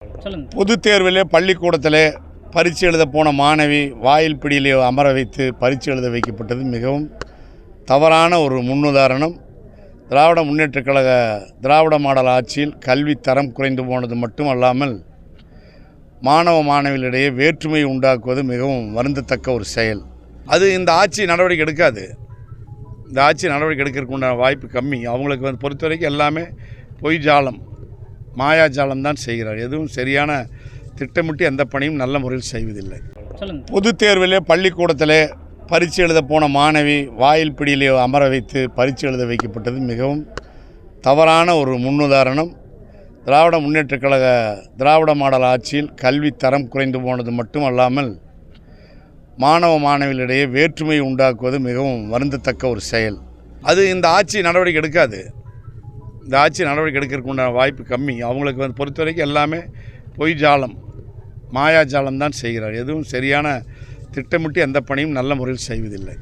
சொல்லுங்க. பொதுத் தேர்விலே பள்ளிக்கூடத்திலே பரீட்சை எழுத போன மாணவி வாயில் பிடியிலே அமர வைத்து பரீட்சை எழுத வைக்கப்பட்டது மிகவும் தவறான ஒரு முன்னுதாரணம். திராவிட முன்னேற்றக் கழக திராவிட மாடல் ஆட்சியில் கல்வி தரம் குறைந்து போனது மட்டுமல்லாமல் மாணவ மாணவிகளிடையே வேற்றுமை உண்டாக்குவது மிகவும் வருந்தத்தக்க ஒரு செயல். அது இந்த ஆட்சி நடவடிக்கை எடுக்காது. இந்த ஆட்சி நடவடிக்கை எடுக்கிறதுக்கு உண்டான வாய்ப்பு கம்மி. அவங்களுக்கு பொறுத்த வரைக்கும் எல்லாமே பொய் ஜாலம், மாயாஜாலம் தான் செய்கிறார். எதுவும் சரியான திட்டமிட்டு எந்த பணியும் நல்ல முறையில் செய்வதில்லை. சொல்லுங்க. பொதுத் தேர்விலே பள்ளிக்கூடத்திலே பரீட்சை எழுத போன மாணவி வாயில் பிடியிலே அமர வைத்து பரீட்சை எழுத வைக்கப்பட்டது மிகவும் தவறான ஒரு முன்னுதாரணம். திராவிட முன்னேற்றக் கழக திராவிட மாடல் ஆட்சியில் கல்வி தரம் குறைந்து போனது மட்டுமல்லாமல் மாணவ மாணவிகளிடையே வேற்றுமை உண்டாக்குவது மிகவும் வருந்தத்தக்க ஒரு செயல். அது இந்த ஆட்சி நடவடிக்கை எடுக்காது. இந்த ஆட்சி நடவடிக்கை எடுக்கிறதுக்கு உண்டான வாய்ப்பு கம்மி. அவங்களுக்கு பொறுத்த வரைக்கும் எல்லாமே பொய் ஜாலம், மாயாஜாலம் தான் செய்கிறார். எதுவும் சரியான திட்டமிட்டு எந்த பணியும் நல்ல முறையில் செய்வதில்லை.